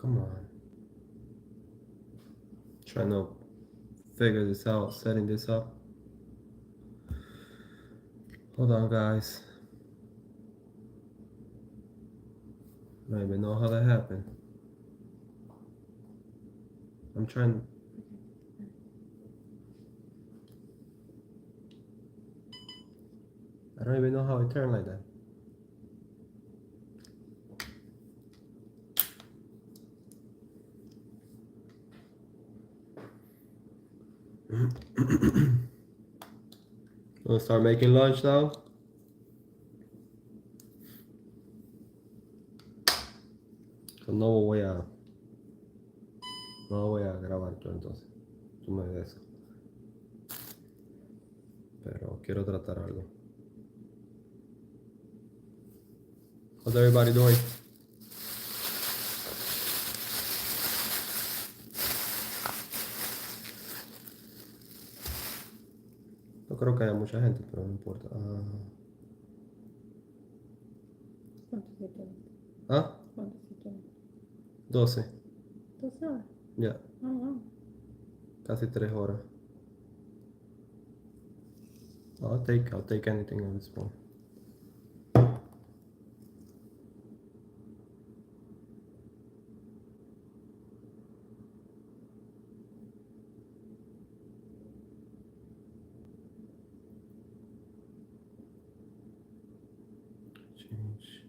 come on. Trying to figure this out, setting this up. Hold on, guys. I don't even know how that happened. I'm trying. I don't even know how it turned like that. Wanna start making lunch now? No voy a grabar yo entonces. Tú me ves eso. Pero quiero tratar algo. How's everybody doing? No creo que haya mucha gente, pero no importa. ¿Cuánto se queda? ¿Ah? ¿Cuánto se queda? 12. 12 horas. Ya. Oh, wow. Casi 3 horas. I'll take anything at this point. Change.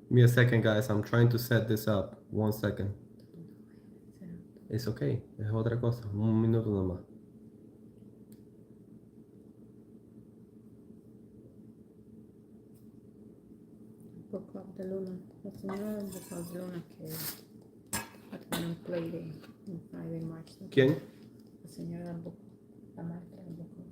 Give me a second, guys. I'm trying to set this up. 1 second. It's okay. Es otra cosa. Un minuto nomás. Book Club de Luna. La señora del Book Club de Luna que va a tener un play day en Friday, March. ¿Quién? La señora del Book Club. La maestra del Book Club.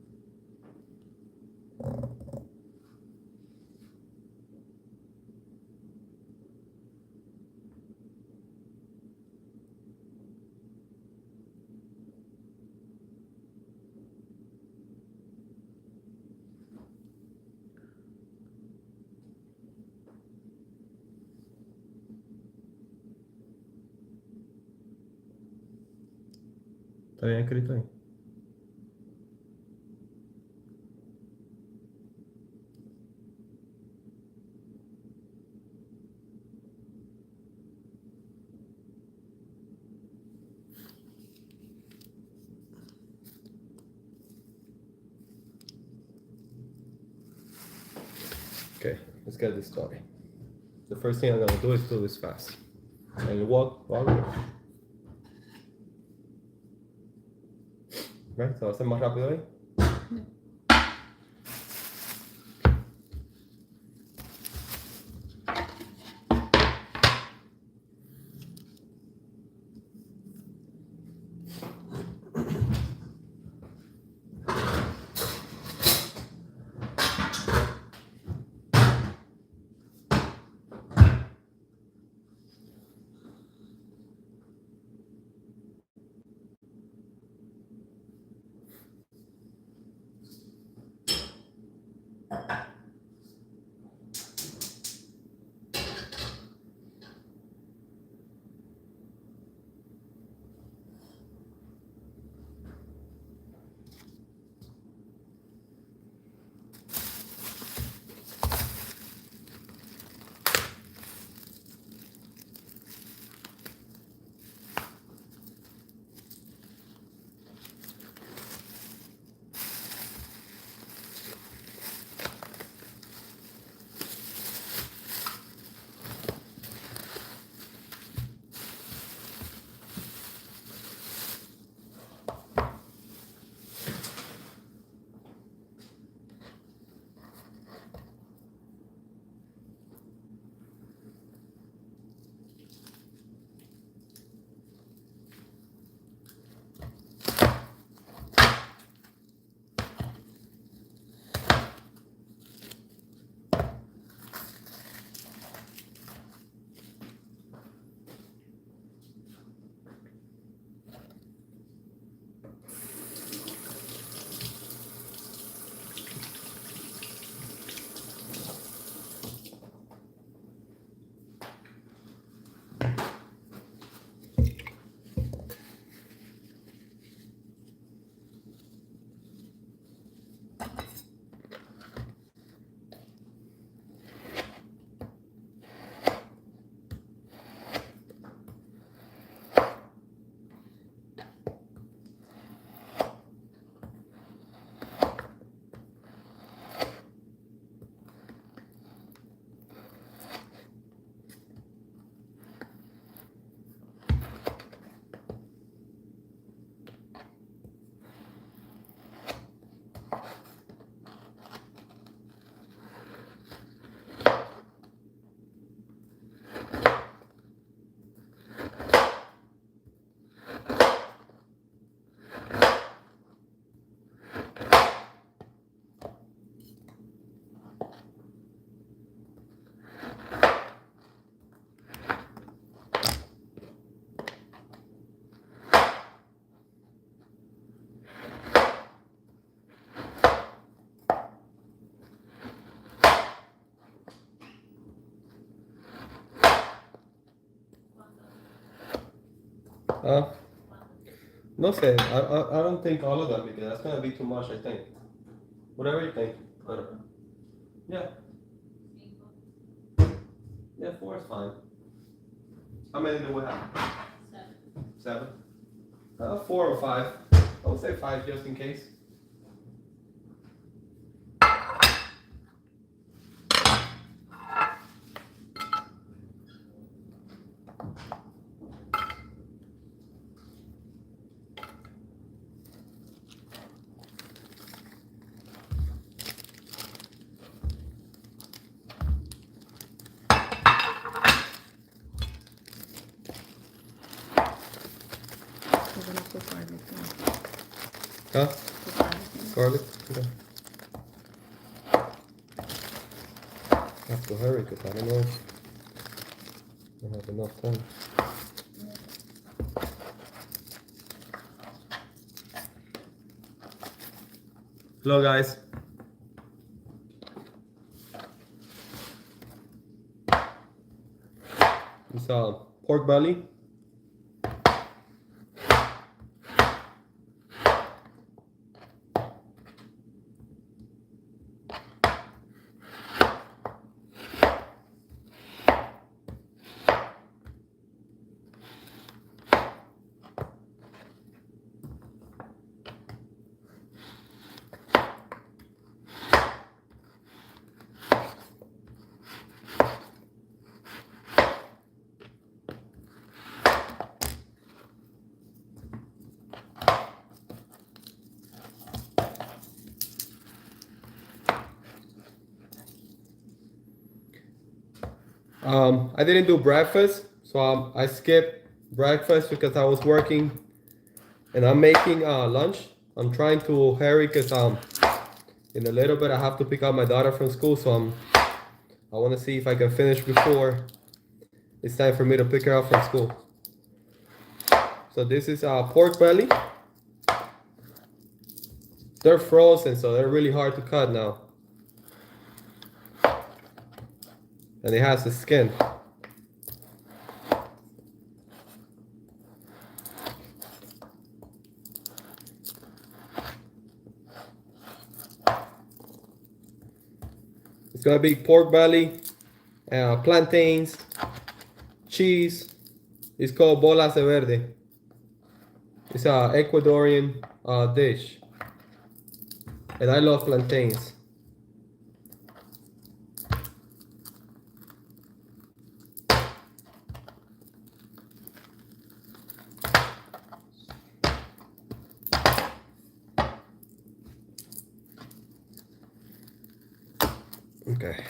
¿Está bien escrito ahí? Okay, let's get this started. The first thing I'm gonna do is do this fast. And walk. Right, ¿se va a hacer más rápido ahí? No sé, I don't think all of them because that's gonna be too much. I think. Whatever you think. But, yeah. Yeah, 4 is fine. How many do we have? 7. 4 or 5. I would say 5 just in case. We're gonna put garlic in. Huh? Put garlic in. Garlic? Okay. I have to hurry because I don't know if I have enough time. Hello guys. It's pork belly. I didn't do breakfast, so I skipped breakfast because I was working, and I'm making lunch. I'm trying to hurry because in a little bit I have to pick up my daughter from school, so I want to see if I can finish before it's time for me to pick her up from school. So this is pork belly. They're frozen, so they're really hard to cut now. And it has the skin. It's gonna be pork belly, plantains, cheese. It's called bolas de verde. It's a Ecuadorian dish. And I love plantains. Okay.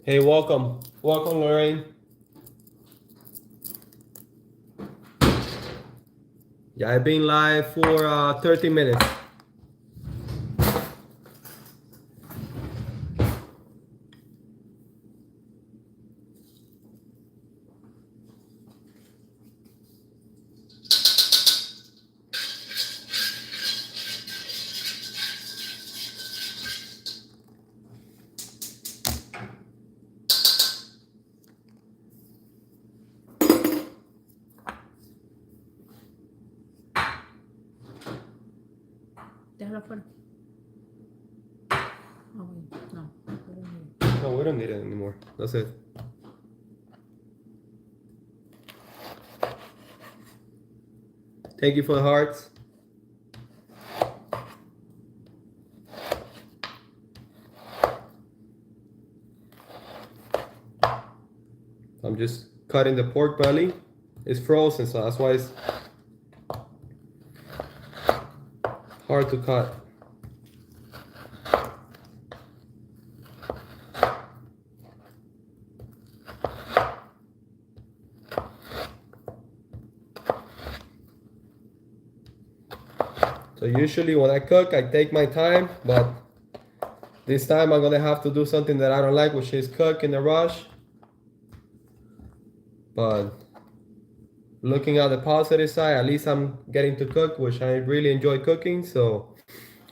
Hey, welcome. Welcome, Lorraine. Yeah, I've been live for 30 minutes. Déjalo afuera. Oh, wait, no. We don't need it. No, we don't need it anymore. That's it. Thank you for the hearts. I'm just cutting the pork belly. It's frozen, so that's why it's hard to cut. So usually when I cook, I take my time, but this time I'm gonna have to do something that I don't like, which is cook in a rush. But looking at the positive side, at least I'm getting to cook, which I really enjoy cooking. So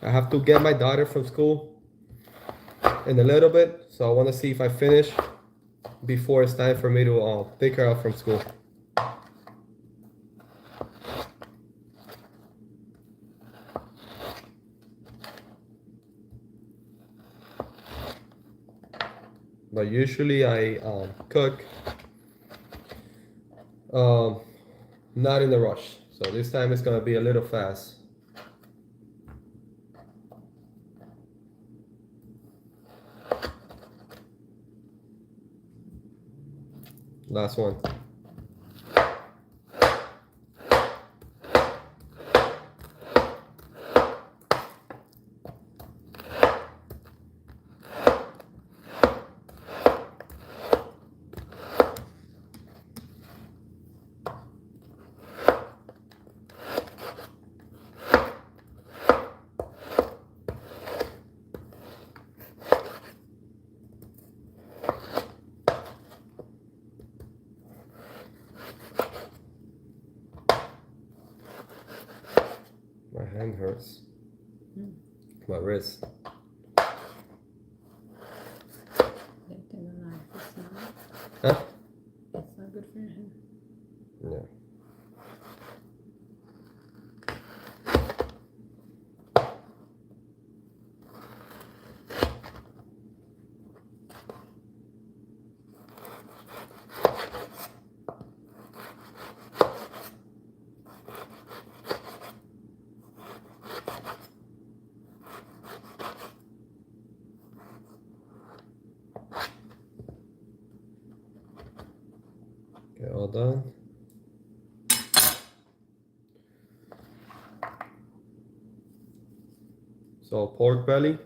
I have to get my daughter from school in a little bit. So I want to see if I finish before it's time for me to pick her up from school. But usually I cook not in a rush. So this time it's gonna be a little fast. Last one. My hand hurts. My wrist. Huh? It's not good for your hand. Yeah. Okay, all done. So pork belly.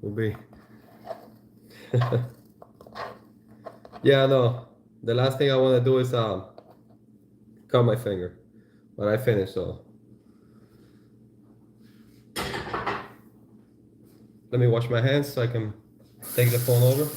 Will be. Yeah, no. The last thing I want to do is cut my finger, but I finished. So let me wash my hands so I can take the phone over.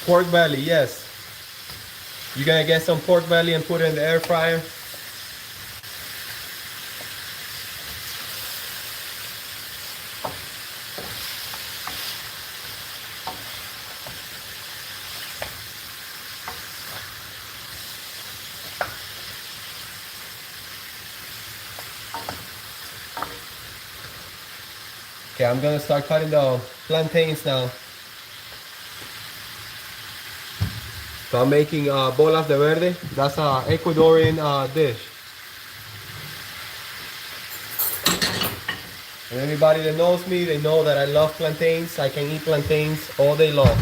Pork belly, yes. You're gonna get some pork belly and put it in the air fryer. Okay, I'm gonna start cutting the plantains now. So I'm making bolas de verde. That's a Ecuadorian dish. And everybody that knows me, they know that I love plantains. I can eat plantains all day long.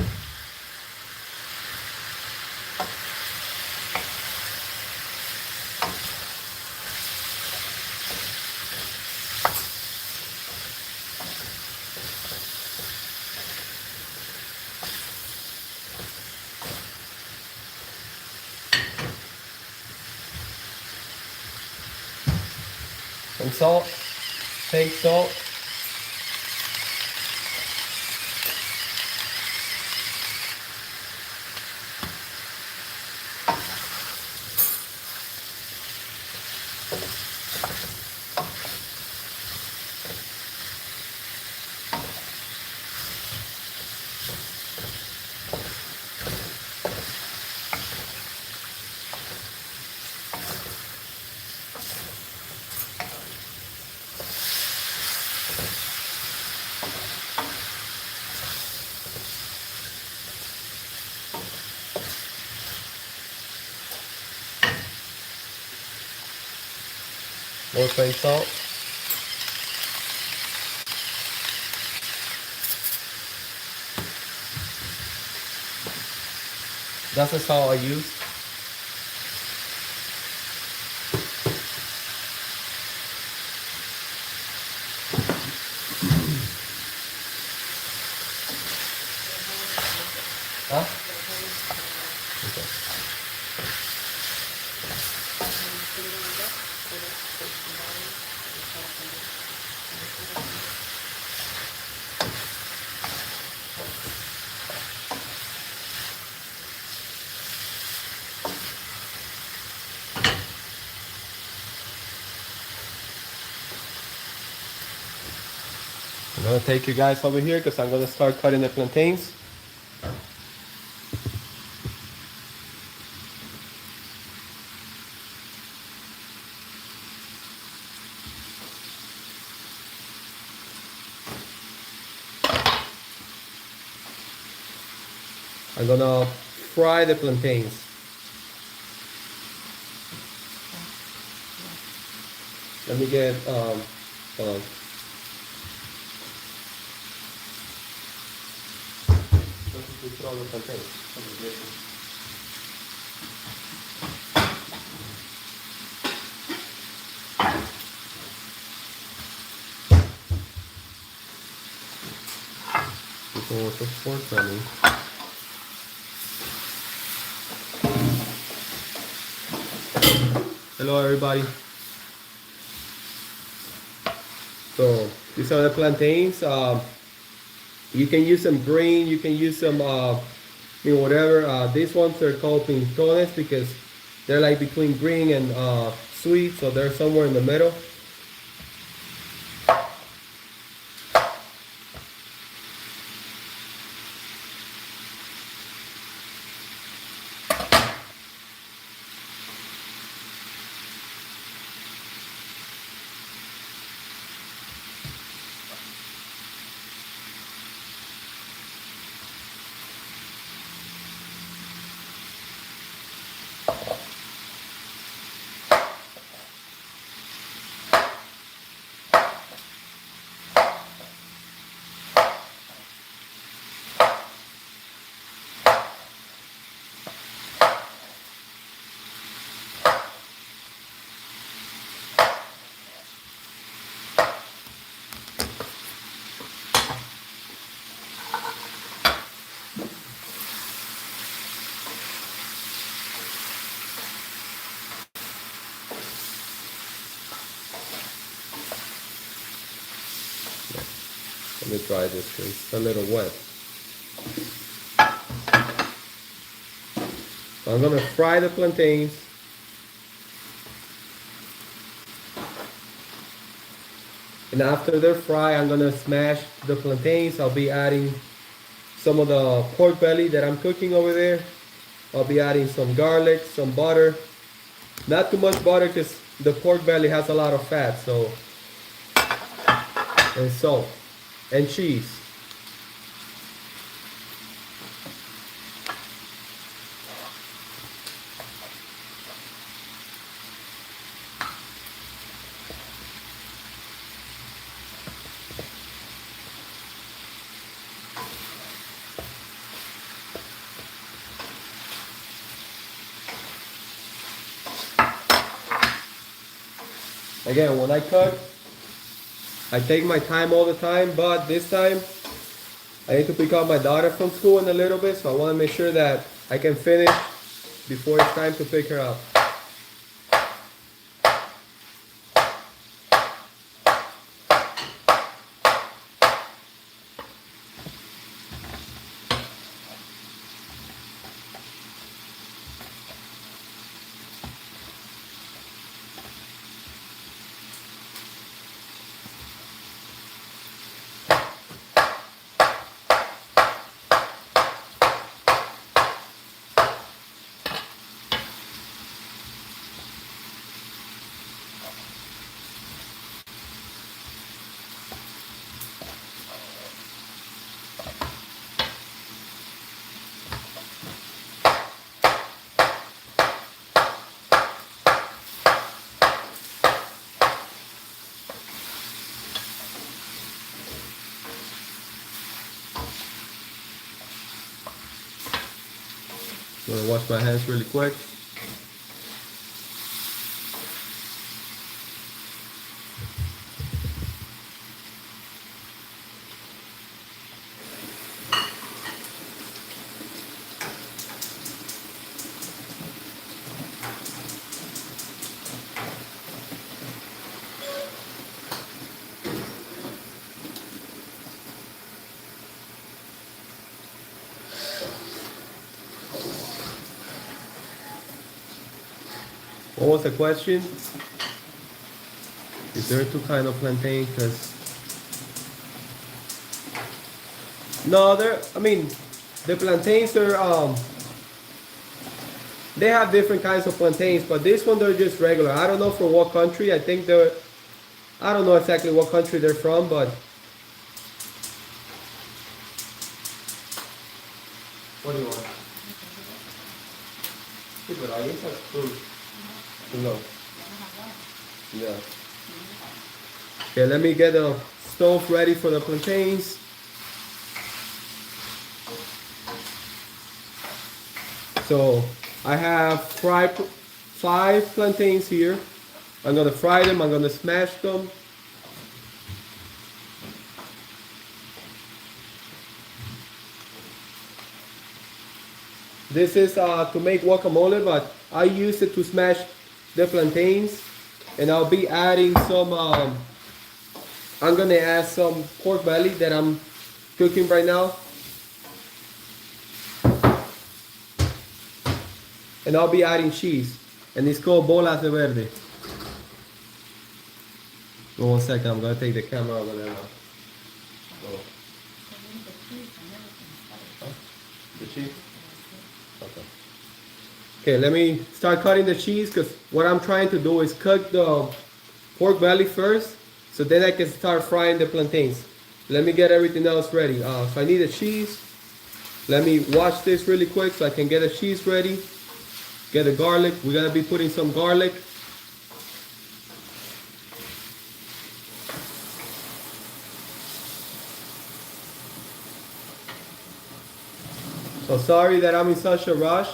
Some salt, pink salt. More pink salt. That's the salt I use. Huh? Okay. I'm gonna take you guys over here because I'm gonna start cutting the plantains. I'm gonna fry the plantains. Let me get hold on. We throw the plantains. Before the pork belly. Hello everybody. So these are the plantains. You can use them green, you can use them whatever. These ones are called pintones because they're like between green and sweet, so they're somewhere in the middle. Let me try this because it's a little wet. So I'm gonna fry the plantains. And after they're fried, I'm gonna smash the plantains. I'll be adding some of the pork belly that I'm cooking over there. I'll be adding some garlic, some butter. Not too much butter because the pork belly has a lot of fat, so and salt and cheese. Again, when I cook, I take my time all the time, but this time I need to pick up my daughter from school in a little bit, so I want to make sure that I can finish before it's time to pick her up. I'm gonna wash my hands really quick. What was the question? Is there two kind of plantain? Because no, I mean, the plantains are they have different kinds of plantains, but this one they're just regular. I don't know from what country. I think I don't know exactly what country they're from, but what do you want? Sí, pero ahí está fruit. No. Yeah. Okay, let me get the stove ready for the plantains. So I have 5 plantains here. I'm gonna fry them, I'm gonna smash them. This is to make guacamole, but I use it to smash the plantains, and I'll be adding some, I'm gonna add some pork belly that I'm cooking right now. And I'll be adding cheese, and it's called bolas de verde. One second, I'm gonna take the camera over there now. Oh. The cheese? Okay. Okay, let me start cutting the cheese, because what I'm trying to do is cook the pork belly first, so then I can start frying the plantains. Let me get everything else ready. So I need the cheese. Let me wash this really quick so I can get the cheese ready. Get the garlic. We're gonna be putting some garlic. So sorry that I'm in such a rush.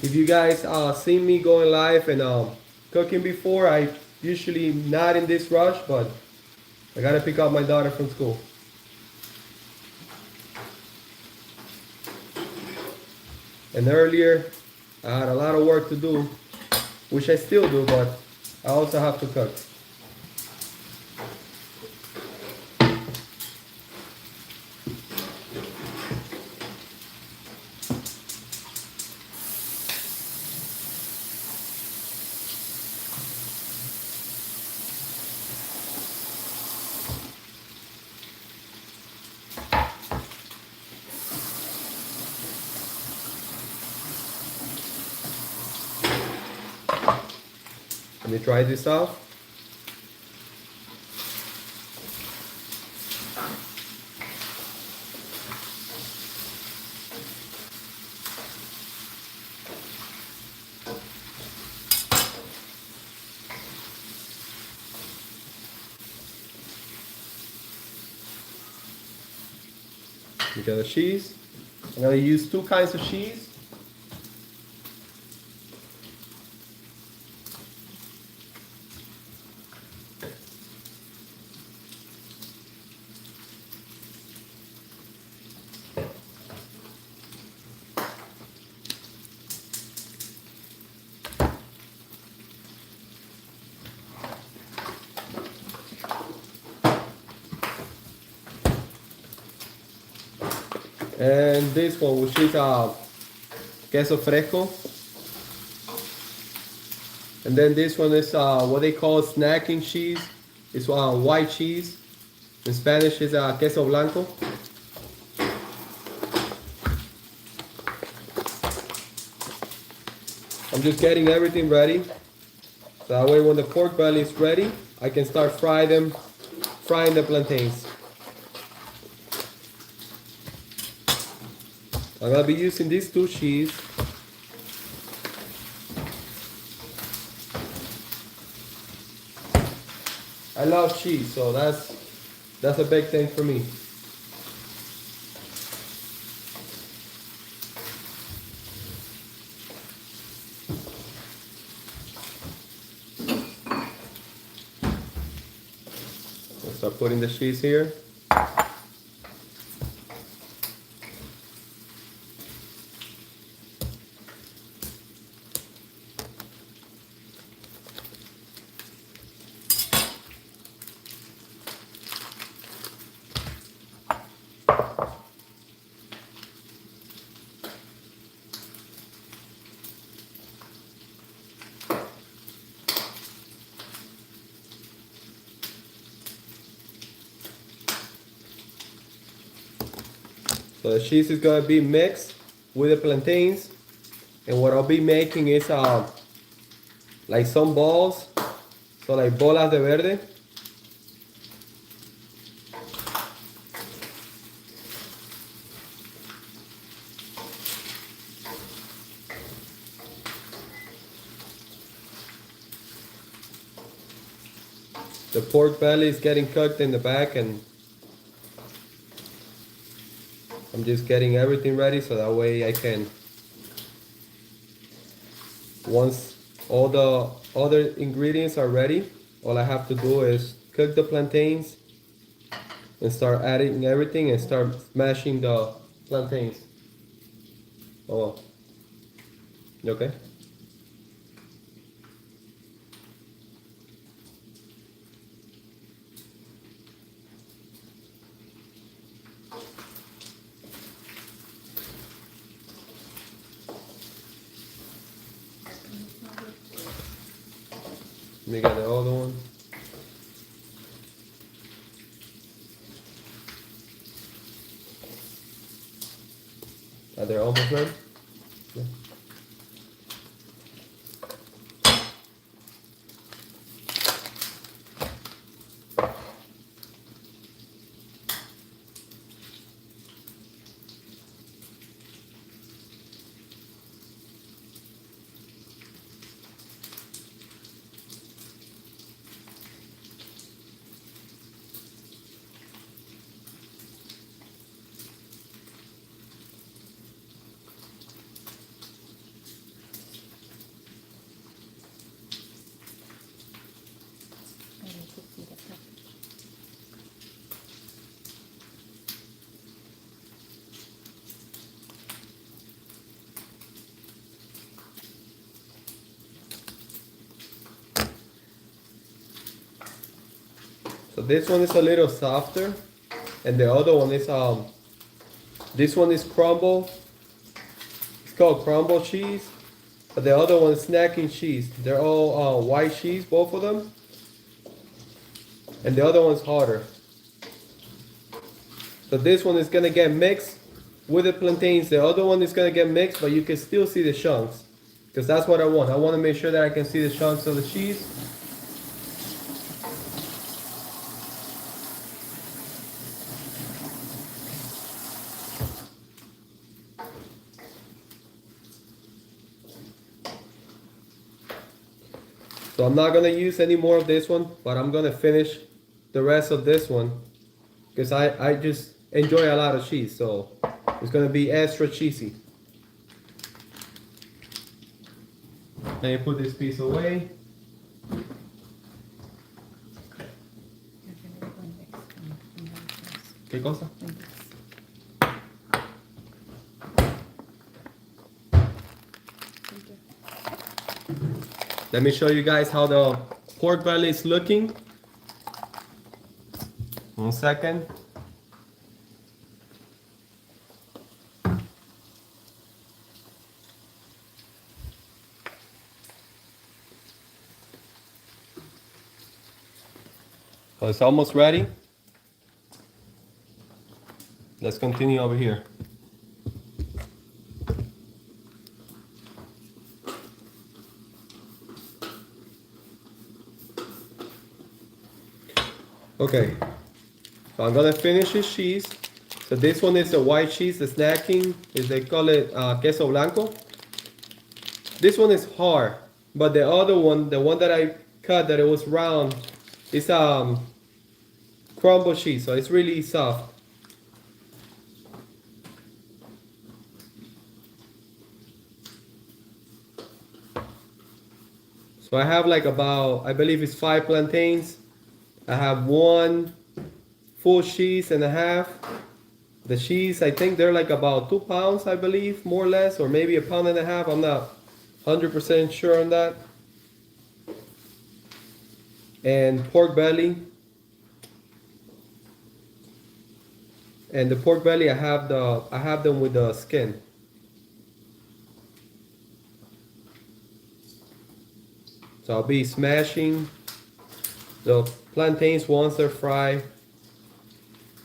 If you guys seen me going live and cooking before, I usually not in this rush, but I gotta pick up my daughter from school. And earlier, I had a lot of work to do, which I still do, but I also have to cook. Let me try this out. You got the cheese. I'm gonna use two kinds of cheese. And this one, which is queso fresco. And then this one is what they call snacking cheese. It's white cheese. In Spanish is queso blanco. I'm just getting everything ready. So that way when the pork belly is ready, I can start frying the plantains. I'm gonna be using these two cheese. I love cheese, so that's a big thing for me. I'll start putting the cheese here. So the cheese is gonna be mixed with the plantains, and what I'll be making is like some balls, so like bolas de verde. The pork belly is getting cooked in the back, and I'm just getting everything ready so that way I can, once all the other ingredients are ready, all I have to do is cook the plantains and start adding everything and start smashing the plantains. Oh, you okay? We got the other one. Are they almost ready? Yeah. So this one is a little softer, and the other one is this one is crumble. It's called crumble cheese, but the other one is snacking cheese. They're all white cheese, both of them, and the other one's harder. So this one is gonna get mixed with the plantains. The other one is gonna get mixed, but you can still see the chunks because that's what I want. I want to make sure that I can see the chunks of the cheese. So I'm not gonna use any more of this one, but I'm gonna finish the rest of this one because I just enjoy a lot of cheese, so it's gonna be extra cheesy. Let me put this piece away. ¿Qué cosa? Let me show you guys how the pork belly is looking. 1 second. So it's almost ready. Let's continue over here. Okay, so I'm gonna finish this cheese. So this one is the white cheese, the snacking, is they call it queso blanco. This one is hard, but the other one, the one that I cut that it was round, is crumble cheese, so it's really soft. So I have like about, I believe it's 5 plantains. I have 1 full cheese and a half. The cheese, I think they're like about 2 pounds, I believe, more or less, or maybe 1.5 pounds. I'm not 100% sure on that. And pork belly. And the pork belly, I have them with the skin. So I'll be smashing the plantains once they're fried.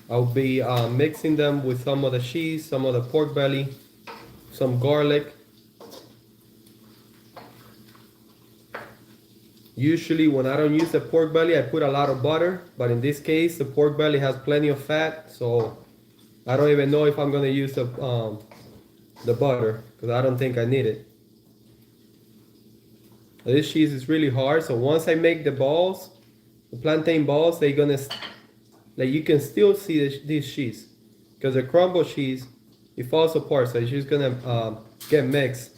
I'll be mixing them with some of the cheese, some of the pork belly, some garlic. Usually when I don't use the pork belly, I put a lot of butter, but in this case the pork belly has plenty of fat, so I don't even know if I'm gonna use the butter because I don't think I need it. This cheese is really hard, so once I make the balls, the plantain balls, they're gonna, like, you can still see this cheese because the crumble cheese, it falls apart, so it's just gonna get mixed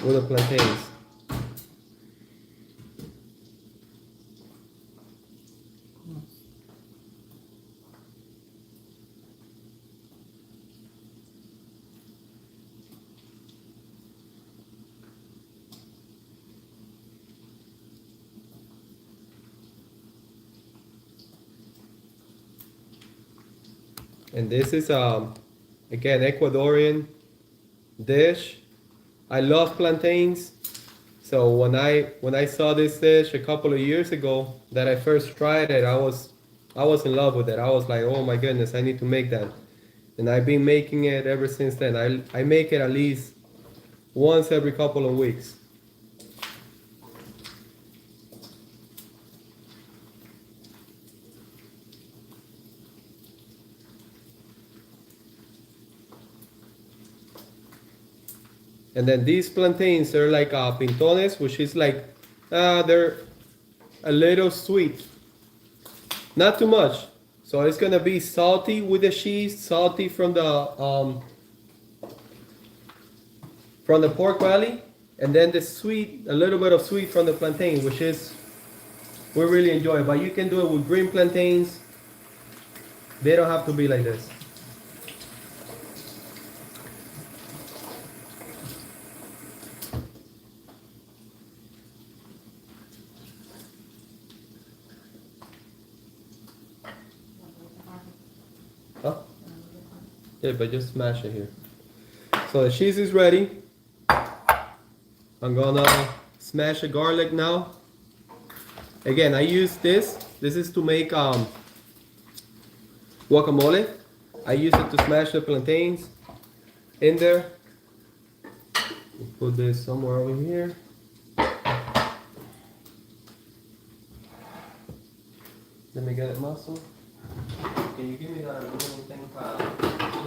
with the plantains. And this is again Ecuadorian dish. I love plantains. So when I saw this dish a couple of years ago that I first tried it, I was in love with it. I was like, oh my goodness, I need to make that. And I've been making it ever since then. I make it at least once every couple of weeks. And then these plantains are like pintones, which is like, they're a little sweet. Not too much. So it's gonna be salty with the cheese, salty from the pork belly, and then the sweet, a little bit of sweet from the plantain, which is, we really enjoy it. But you can do it with green plantains. They don't have to be like this. Yeah, but just smash it here. So the cheese is ready. I'm gonna smash the garlic now. Again, I use this. This is to make guacamole. I use it to smash the plantains in there. We'll put this somewhere over here. Let me get it, muscle. Can you give me that little thing para,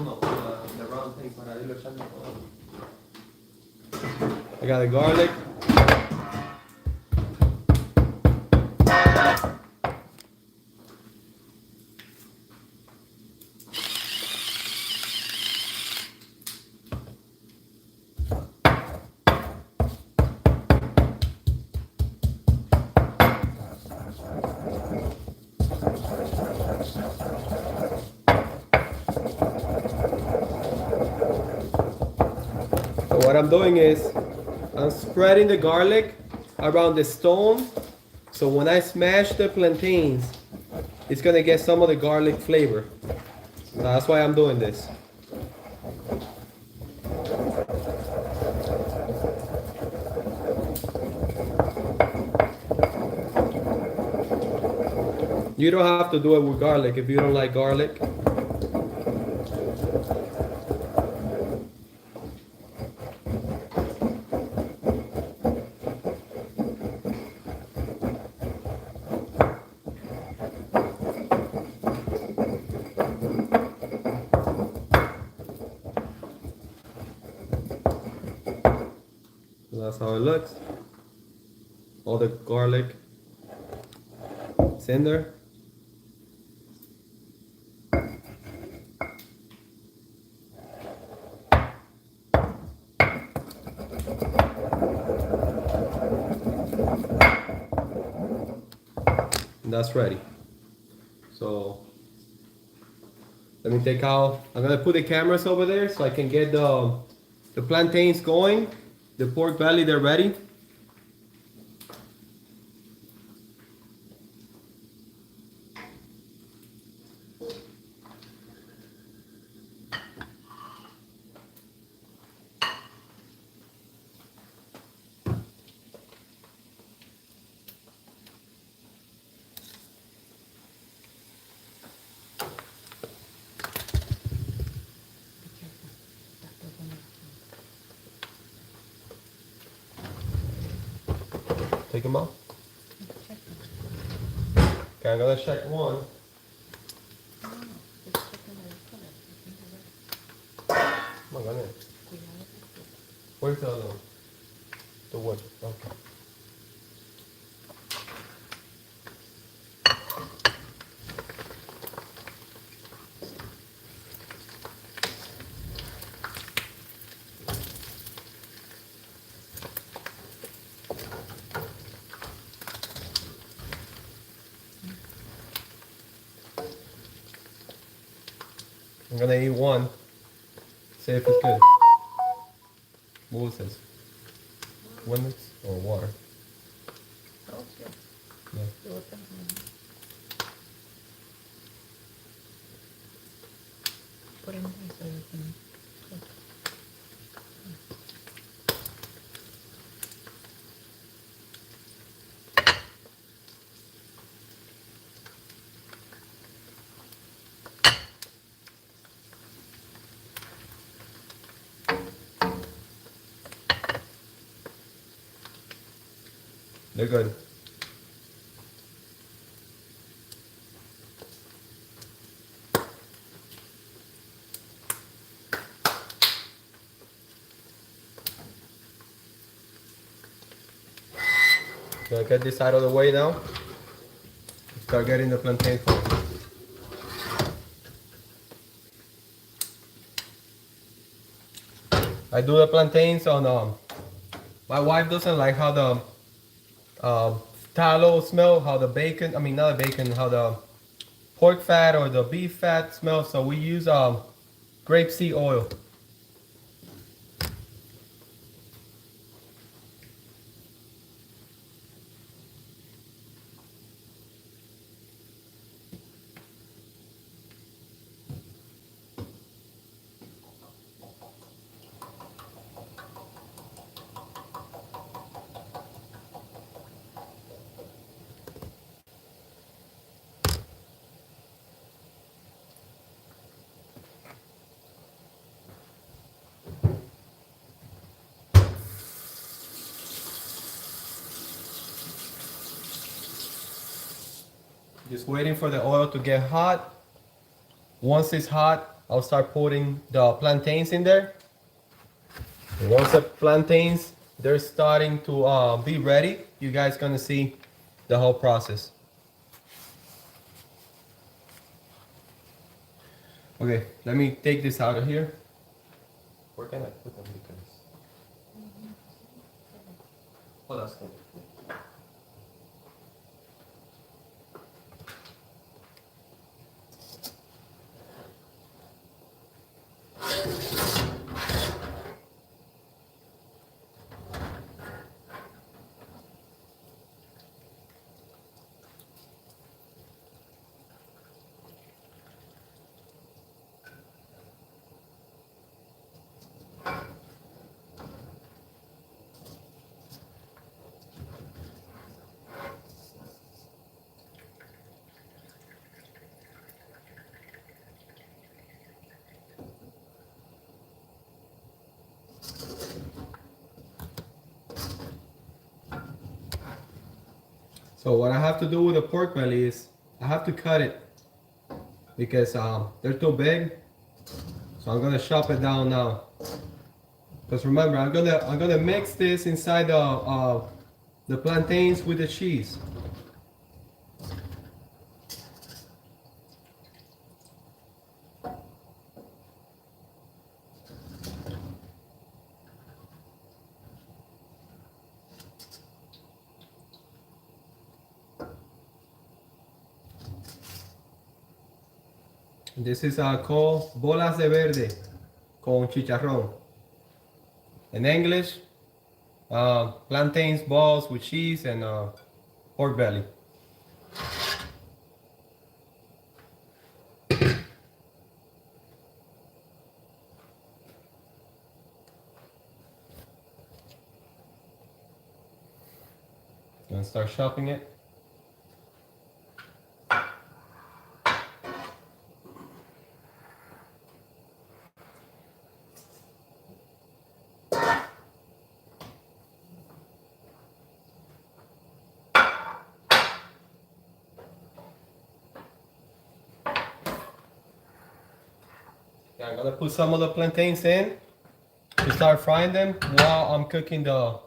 no, the round thing para irlo echando todo? I got the garlic. So what I'm doing is I'm spreading the garlic around the stone. So when I smash the plantains, it's gonna get some of the garlic flavor. So that's why I'm doing this. You don't have to do it with garlic if you don't like garlic. So that's how it looks. All the garlic is in there. And that's ready. So let me take out, I'm gonna put the cameras over there so I can get the plantains going. The pork belly, they're ready. Take them out. Okay, I'm gonna check one. Oh my goodness. Where's the other one? The wood. Okay. I'm gonna eat one. See if it's good. What was this? Lemons or water? Yeah. Put in there so you can cook. They're good. Gonna get this out of the way now. Start getting the plantain formed. I do the plantains on my wife doesn't like how the tallow smell, how the bacon, I mean not the bacon, how the pork fat or the beef fat smells, so we use grapeseed oil. Just waiting for the oil to get hot. Once it's hot, I'll start putting the plantains in there. And once the plantains, they're starting to be ready, you guys gonna see the whole process. Okay, let me take this out of here. Where can I put them? Because hold on. So what I have to do with the pork belly is I have to cut it because they're too big. So I'm gonna chop it down now. Because remember, I'm gonna mix this inside the plantains with the cheese. This is called bolas de verde con chicharrón. In English, plantains balls with cheese and pork belly. Gonna start chopping it. Yeah, I'm gonna put some of the plantains in to start frying them while I'm cooking the.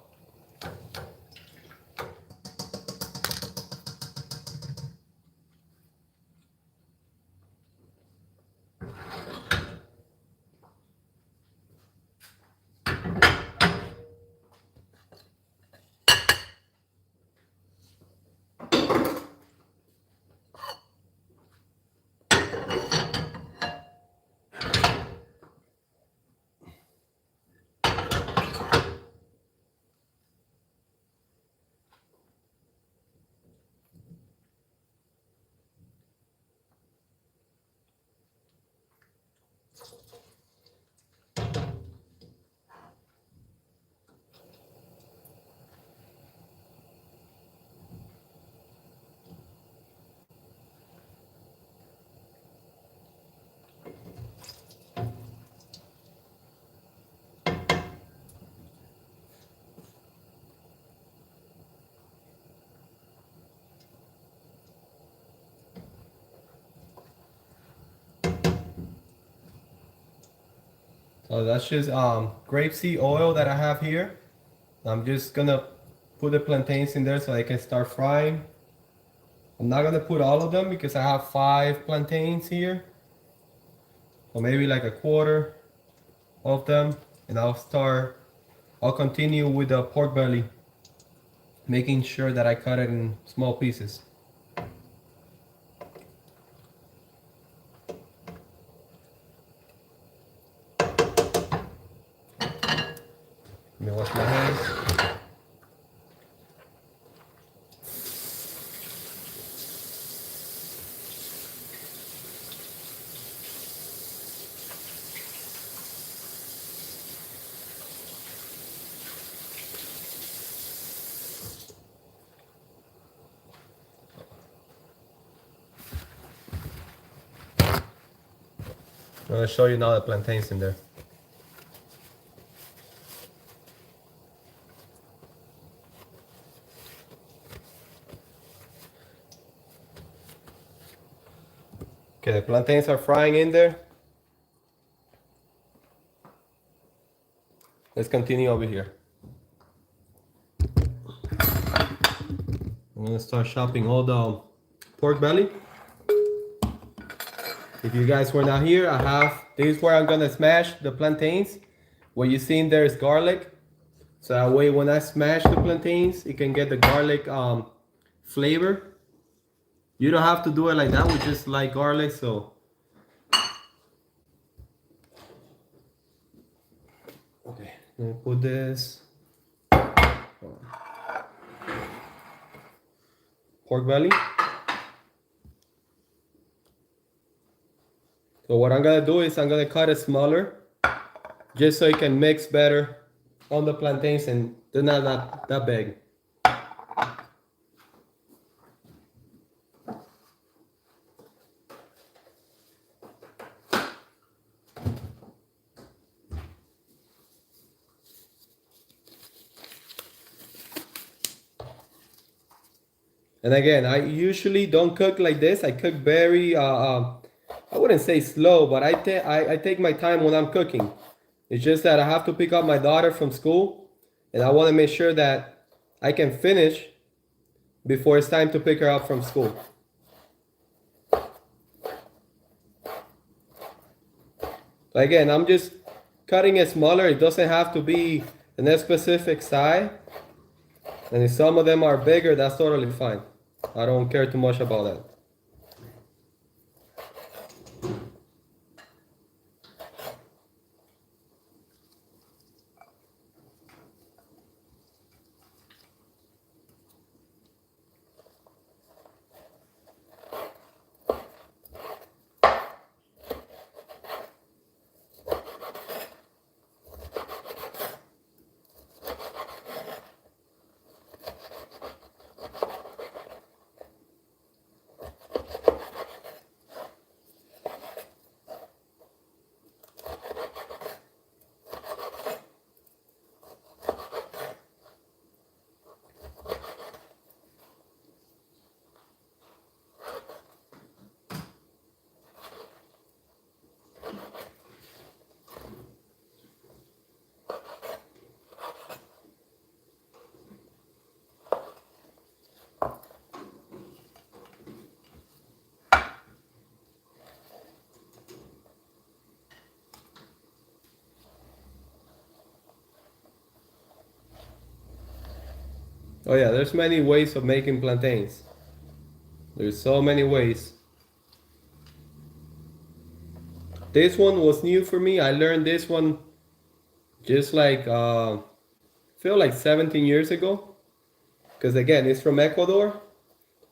So that's just grapeseed oil that I have here. I'm just gonna put the plantains in there so I can start frying. I'm not gonna put all of them because I have 5 plantains here. Or maybe like a quarter of them. And I'll continue with the pork belly, making sure that I cut it in small pieces. Let me wash my hands. I'm gonna show you now the plantains in there. Okay, the plantains are frying in there. Let's continue over here. I'm gonna start chopping all the pork belly. If you guys were not here, I have this is where I'm gonna smash the plantains. What you see in there is garlic. So that way when I smash the plantains, it can get the garlic flavor. You don't have to do it like that, we just like garlic, so. Okay, let me put this. Pork belly. So what I'm gonna do is I'm gonna cut it smaller, just so it can mix better on the plantains and they're not that big. And again, I usually don't cook like this. I cook very, I wouldn't say slow, but I take my time when I'm cooking. It's just that I have to pick up my daughter from school, and I want to make sure that I can finish before it's time to pick her up from school. Again, I'm just cutting it smaller. It doesn't have to be in a specific size. And if some of them are bigger, that's totally fine. I don't care too much about that. Oh yeah, there's many ways of making plantains. There's so many ways. This one was new for me. I learned this one just like feel like 17 years ago. Because again, it's from Ecuador,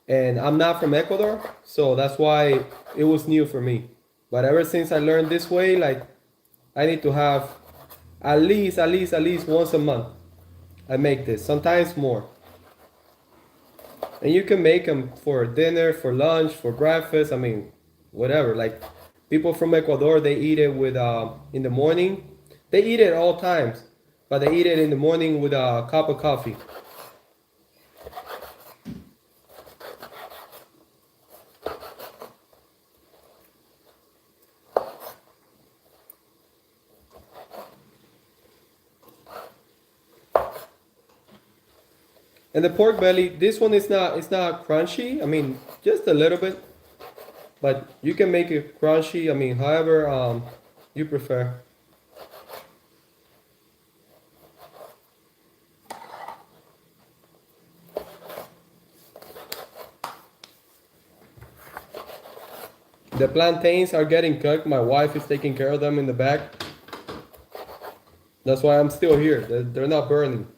and I'm not from Ecuador, so that's why it was new for me. But ever since I learned this way, like I need to have at least once a month. I make this, sometimes more. And you can make them for dinner, for lunch, for breakfast. I mean, whatever. Like people from Ecuador, they eat it with in the morning. They eat it all times, but they eat it in the morning with a cup of coffee. And the pork belly, this one is not it's not crunchy. I mean, just a little bit, but you can make it crunchy. I mean, however you prefer. The plantains are getting cooked. My wife is taking care of them in the back. That's why I'm still here. They're not burning.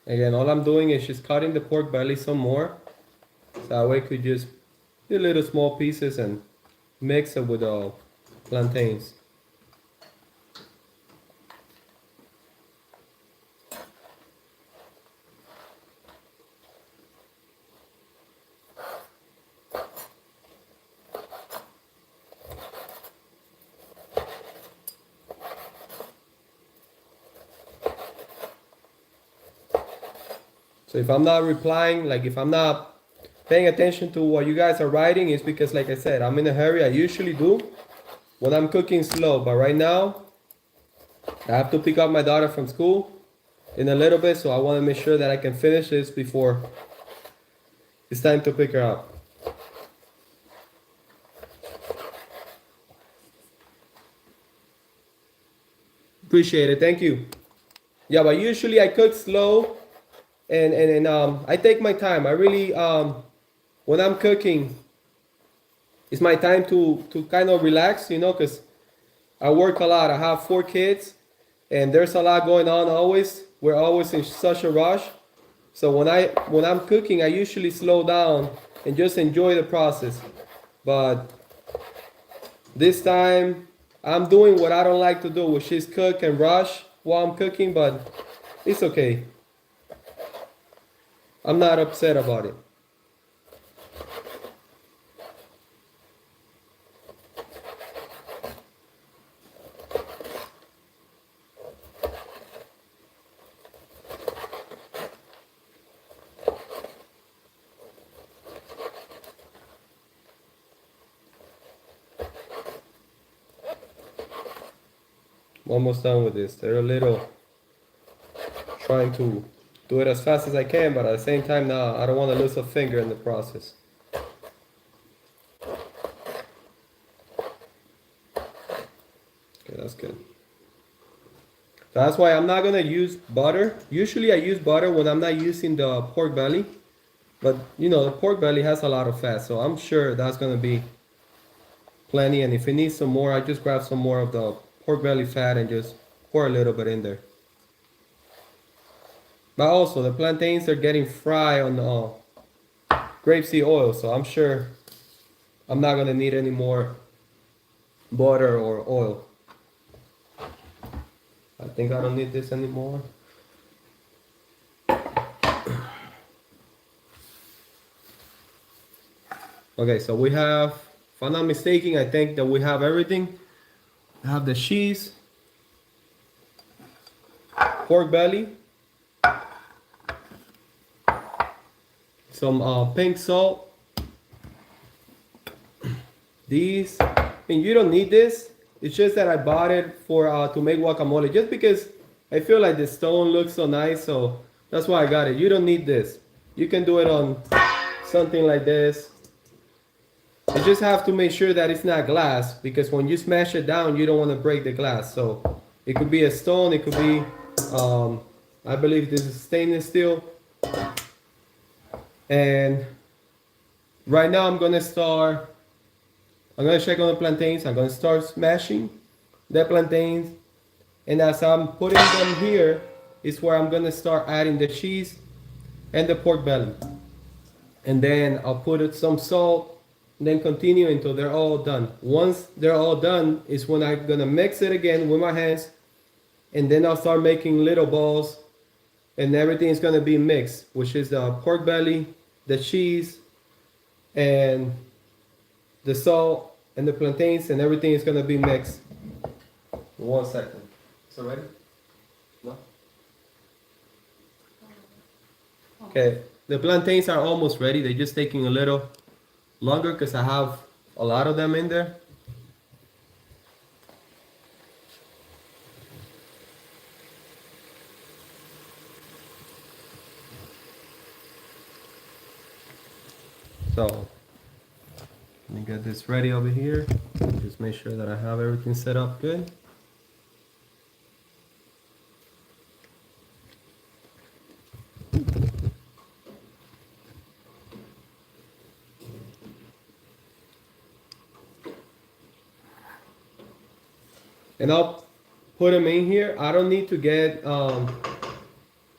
Again, all I'm doing is just cutting the pork belly some more. So that way I could just do little small pieces and mix it with the plantains. So if I'm not replying, like if I'm not paying attention to what you guys are writing, it's because, like I said, I'm in a hurry. I usually do when I'm cooking slow, but right now I have to pick up my daughter from school in a little bit, so I want to make sure that I can finish this before it's time to pick her up. Appreciate it, thank you. Yeah, but usually I cook slow, and I take my time. I really when I'm cooking, it's my time to kind of relax, you know, because I work a lot. I have 4 kids, and there's a lot going on always. We're always in such a rush. So when I'm cooking, I usually slow down and just enjoy the process. But this time, I'm doing what I don't like to do, which is cook and rush while I'm cooking. But it's okay. I'm not upset about it. I'm almost done with this. They're a little trying to do it as fast as I can, but at the same time, now I don't want to lose a finger in the process. Okay, that's good. That's why I'm not gonna use butter. Usually I use butter when I'm not using the pork belly, but you know the pork belly has a lot of fat, so I'm sure that's gonna be plenty. And if it needs some more, I just grab some more of the pork belly fat and just pour a little bit in there. But also the plantains are getting fried on grapeseed oil, so I'm sure I'm not gonna need any more butter or oil. I think I don't need this anymore. Okay, so we have, if I'm not mistaken, I think that we have everything. I have the cheese, pork belly, some pink salt. These, and you don't need this. It's just that I bought it for to make guacamole, just because I feel like the stone looks so nice, so that's why I got it. You don't need this. You can do it on something like this. You just have to make sure that it's not glass, because when you smash it down, you don't want to break the glass. So it could be a stone, it could be, I believe this is stainless steel. And right now I'm gonna check on the plantains. I'm gonna start smashing the plantains. And as I'm putting them here, is where I'm gonna start adding the cheese and the pork belly. And then I'll put some salt, and then continue until they're all done. Once they're all done is when I'm gonna mix it again with my hands, and then I'll start making little balls, and everything is gonna be mixed, which is the pork belly, the cheese, and the salt, and the plantains, and everything is gonna be mixed. 1 second. So ready? No? Okay, the plantains are almost ready. They're just taking a little longer because I have a lot of them in there. So let me get this ready over here. Just make sure that I have everything set up good. And I'll put them in here. I don't need to get,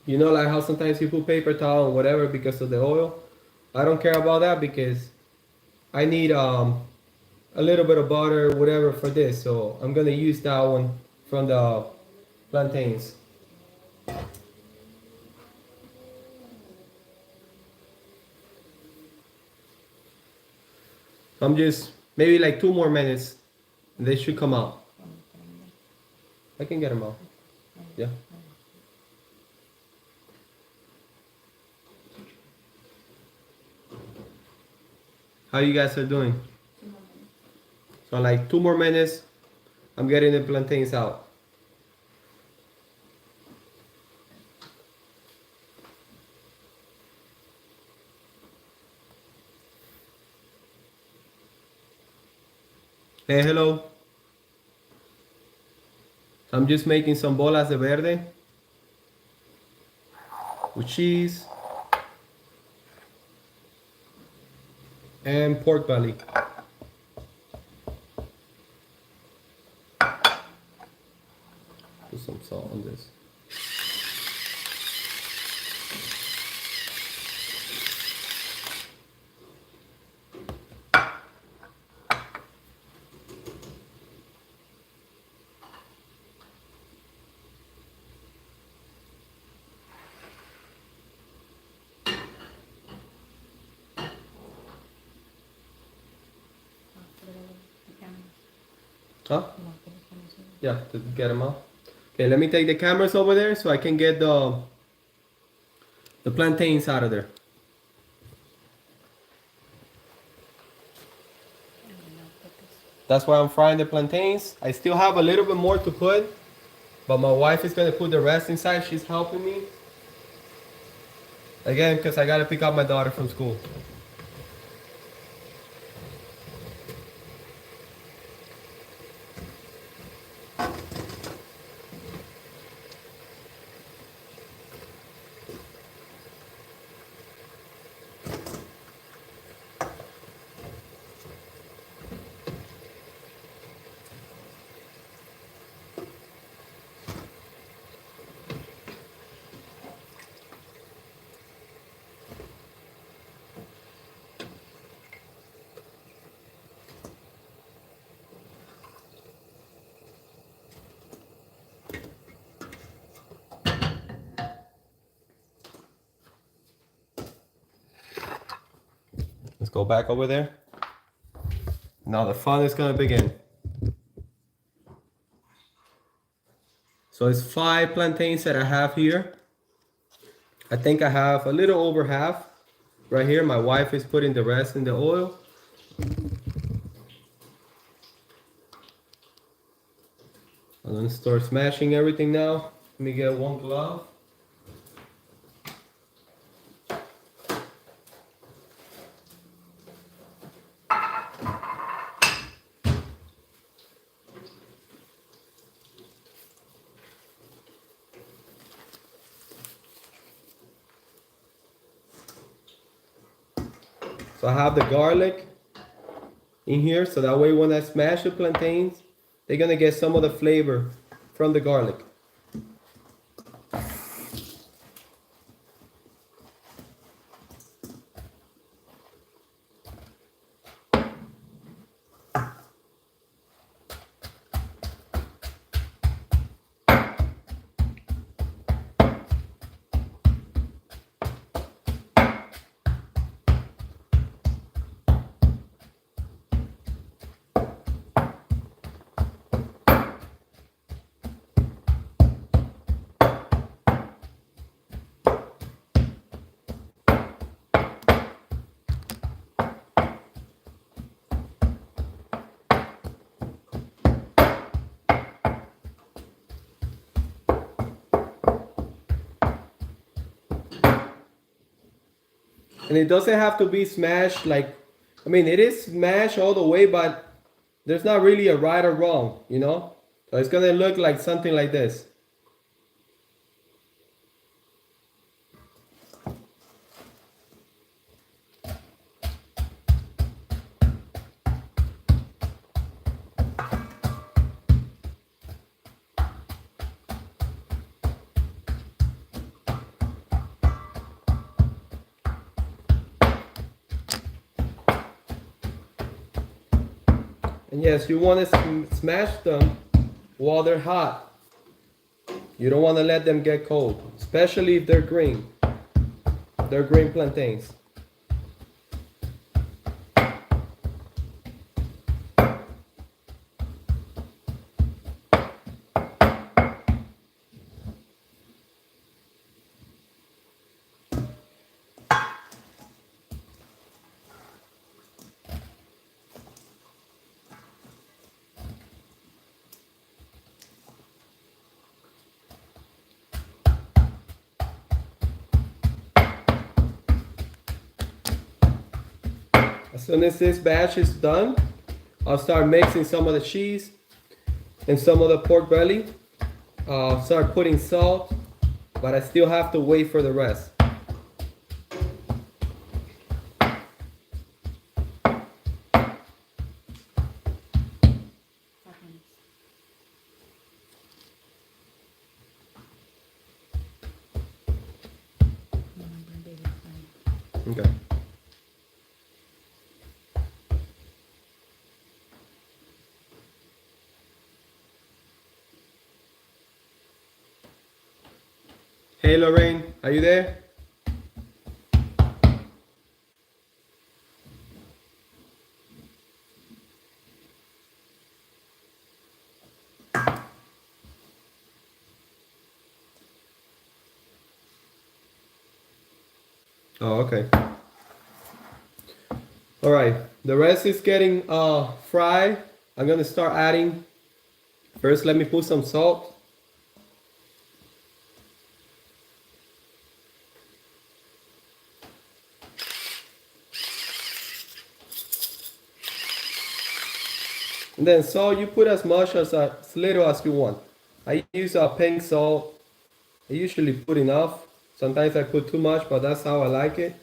you know, like how sometimes you put paper towel or whatever because of the oil. I don't care about that because I need a little bit of butter, whatever, for this. So I'm gonna use that one from the plantains. I'm just maybe like 2 more minutes, and they should come out. I can get them out. Yeah. How you guys are doing? So like 2 more minutes, I'm getting the plantains out. Hey, hello. I'm just making some bolas de verde with cheese and pork belly. Put some salt on this. Huh? Yeah, to get them out. Okay, let me take the cameras over there so I can get the plantains out of there. That's why I'm frying the plantains. I still have a little bit more to put, but my wife is gonna put the rest inside. She's helping me. Again, because I gotta pick up my daughter from school. Let's go back over there. Now the fun is gonna begin. So it's 5 plantains that I have here. I think I have a little over half right here. My wife is putting the rest in the oil. I'm gonna start smashing everything now. Let me get one glove. So I have the garlic in here, so that way when I smash the plantains, they're gonna get some of the flavor from the garlic. And it doesn't have to be smashed like, I mean, it is smashed all the way, but there's not really a right or wrong, you know? So it's gonna look like something like this. And yes, you want to smash them while they're hot. You don't want to let them get cold, especially if they're green. They're green plantains. As soon as this batch is done, I'll start mixing some of the cheese and some of the pork belly. Start putting salt, but I still have to wait for the rest. Okay. Hey Lorraine, are you there? Oh, okay. All right, the rest is getting fried. I'm gonna start adding. First, let me put some salt. And then salt, you put as much as little as you want. I use pink salt. I usually put enough. Sometimes I put too much, but that's how I like it.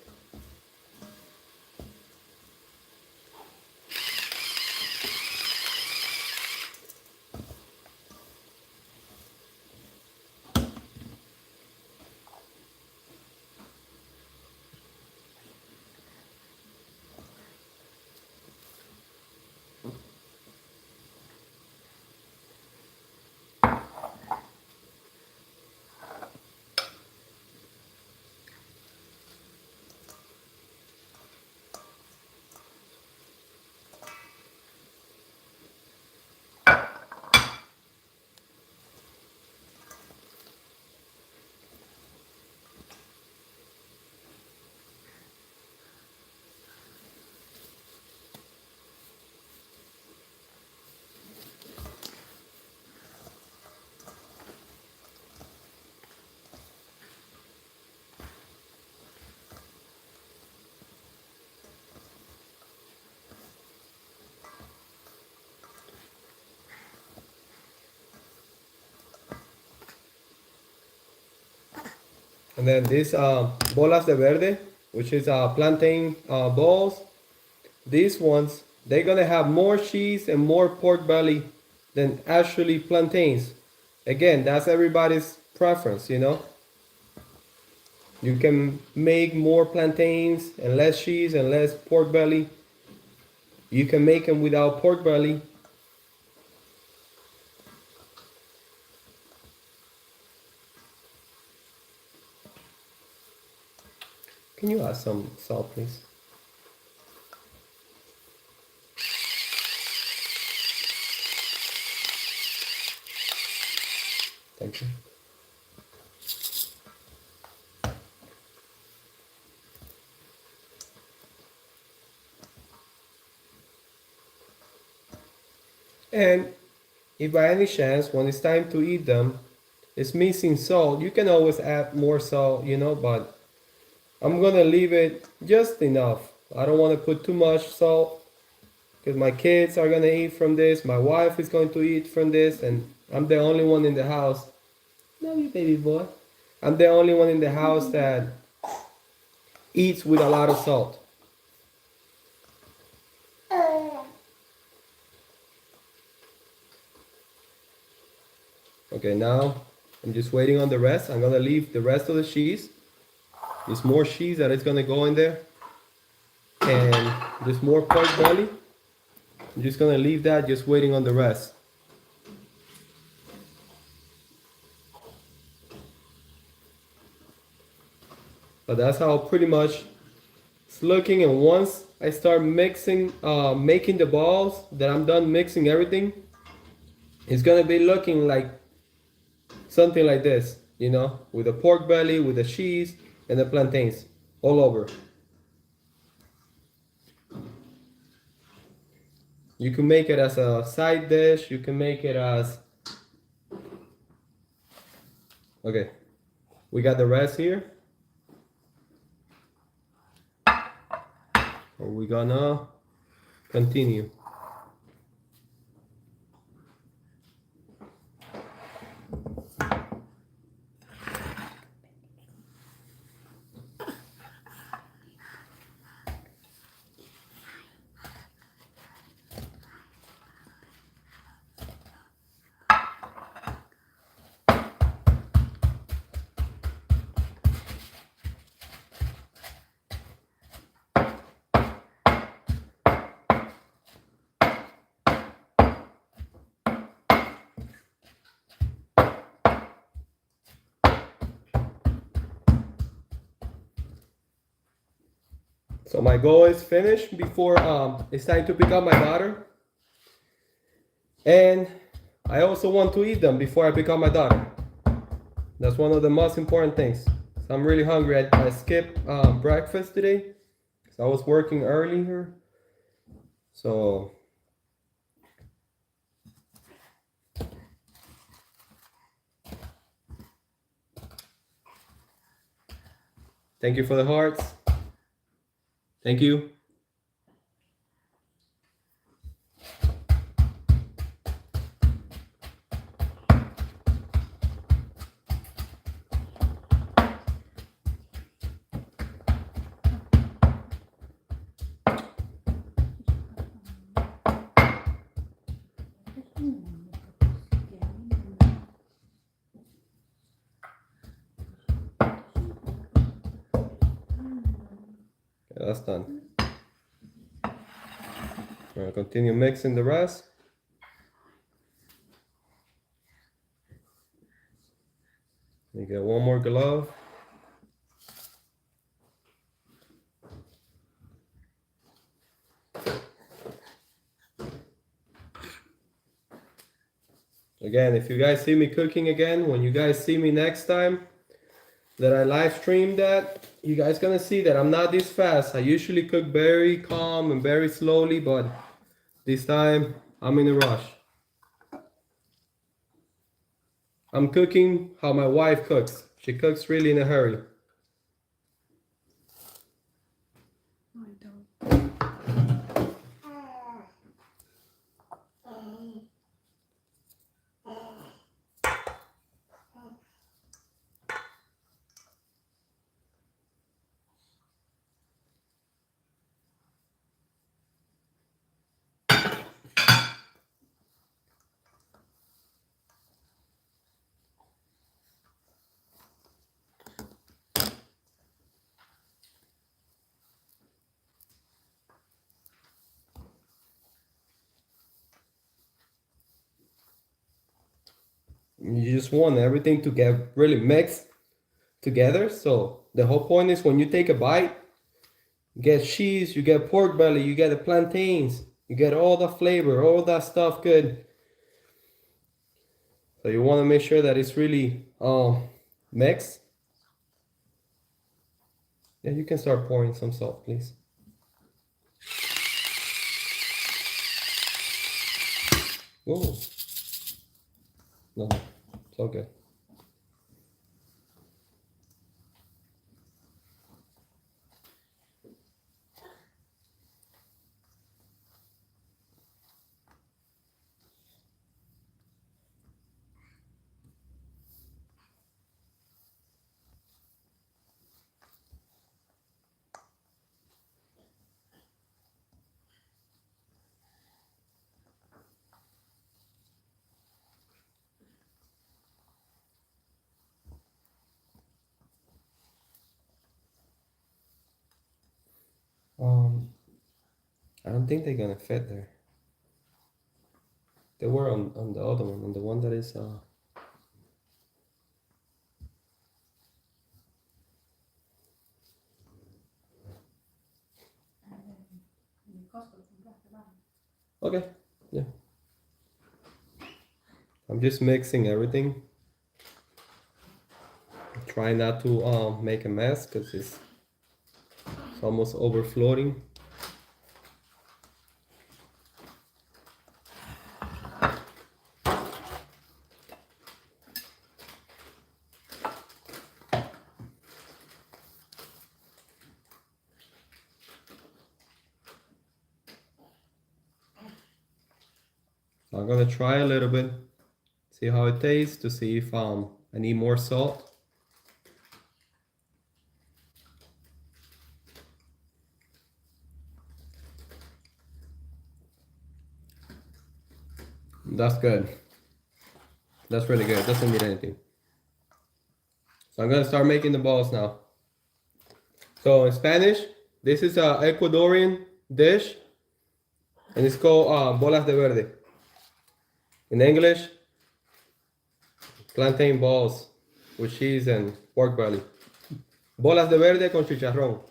And then these bolas de verde, which is plantain balls, these ones, they're gonna have more cheese and more pork belly than actually plantains. Again, that's everybody's preference, you know. You can make more plantains and less cheese and less pork belly. You can make them without pork belly. Can you add some salt, please? Thank you. And if by any chance, when it's time to eat them, it's missing salt, you can always add more salt, you know, but I'm gonna leave it just enough. I don't want to put too much salt because my kids are gonna eat from this, my wife is going to eat from this, and I'm the only one in the house. Love you, baby boy. I'm the only one in the house that eats with a lot of salt. Okay, now I'm just waiting on the rest. I'm gonna leave the rest of the cheese. There's more cheese that is gonna go in there. And there's more pork belly. I'm just gonna leave that, just waiting on the rest. But that's how pretty much it's looking. And once I start mixing, making the balls, that I'm done mixing everything, it's gonna be looking like something like this, you know, with the pork belly, with the cheese, and the plantains all over. You can make it as a side dish. You can make it as... Okay, we got the rest here. or we gonna continue? So my goal is finish before it's time to pick up my daughter. And I also want to eat them before I pick up my daughter. That's one of the most important things. So I'm really hungry. I skipped breakfast today. So I was working earlier. So thank you for the hearts. Thank you. Okay, that's done. I'm gonna continue mixing the rest. You get one more glove. Again, if you guys see me cooking again, when you guys see me next time that I live stream that, you guys gonna see that I'm not this fast. I usually cook very calm and very slowly, but this time I'm in a rush. I'm cooking how my wife cooks. She cooks really in a hurry. I don't. You just want everything to get really mixed together. So the whole point is when you take a bite, you get cheese, you get pork belly, you get the plantains, you get all the flavor, all that stuff good. So you want to make sure that it's really mixed. Yeah, you can start pouring some salt, please. Whoa. No, it's all good. I don't think they're gonna fit there. They were on the other one, on the one that is okay, yeah. I'm just mixing everything. Try not to make a mess because it's almost overflowing. So I'm gonna try a little bit, see how it tastes, to see if I need more salt. That's good. That's really good. It doesn't need anything. So I'm gonna start making the balls now. So in Spanish, this is a Ecuadorian dish, and it's called bolas de verde. In English, plantain balls with cheese and pork belly. Bolas de verde con chicharrón.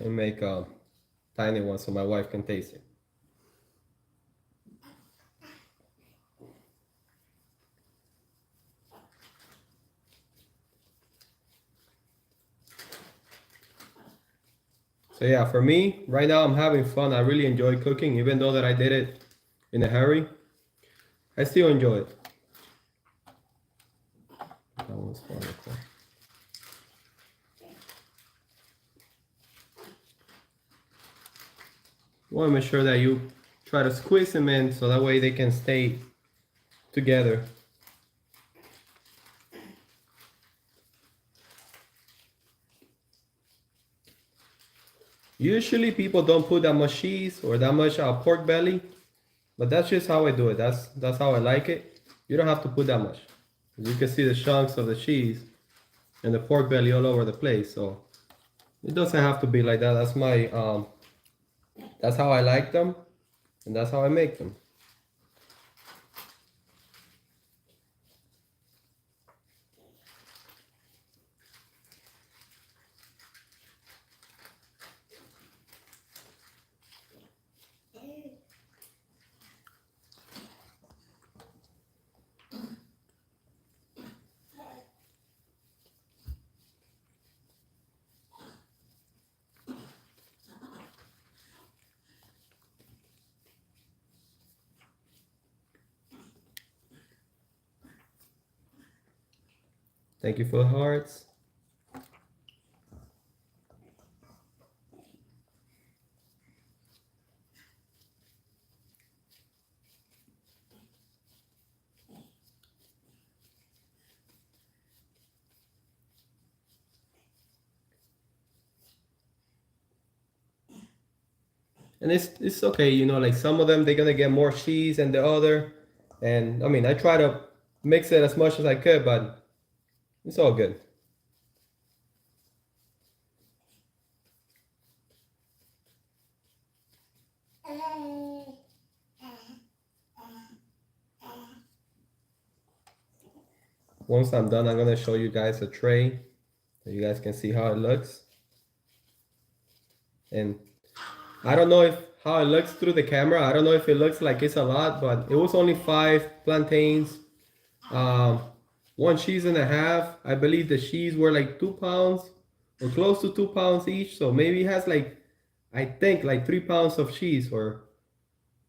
And make a tiny one so my wife can taste it. So yeah, for me, right now I'm having fun. I really enjoy cooking, even though that I did it in a hurry. I still enjoy it. That one's wonderful. You want to make sure that you try to squeeze them in so that way they can stay together. Usually people don't put that much cheese or that much pork belly, but that's just how I do it. That's how I like it. You don't have to put that much. You can see the chunks of the cheese and the pork belly all over the place. So it doesn't have to be like that. That's my that's how I like them, and that's how I make them. Thank you for the hearts. And it's okay, you know, like some of them they're gonna get more cheese than the other. And I mean I try to mix it as much as I could, but it's all good. Once I'm done, I'm gonna show you guys a tray so you guys can see how it looks. And I don't know if how it looks through the camera. I don't know if it looks like it's a lot, but it was only 5 plantains, 1 cheese and a half. I believe the cheese were like 2 pounds or close to 2 pounds each. So maybe it has like, I think like 3 pounds of cheese or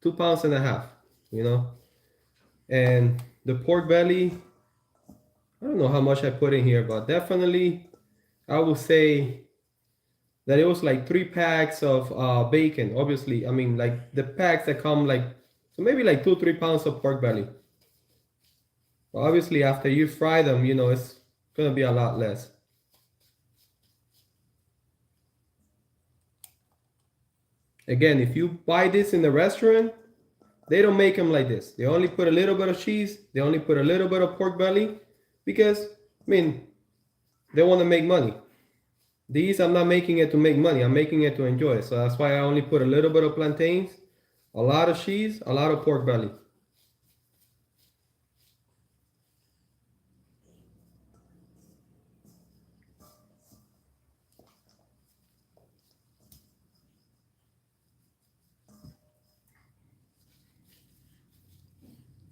2 pounds and a half, you know. And the pork belly, I don't know how much I put in here, but definitely I would say that it was like 3 packs of bacon. Obviously, I mean like the packs that come like, so maybe like 2-3 pounds of pork belly. But obviously after you fry them, you know, it's gonna be a lot less. Again, if you buy this in the restaurant, they don't make them like this. They only put a little bit of cheese. They only put a little bit of pork belly because, I mean, they want to make money. These, I'm not making it to make money. I'm making it to enjoy it. So that's why I only put a little bit of plantains, a lot of cheese, a lot of pork belly.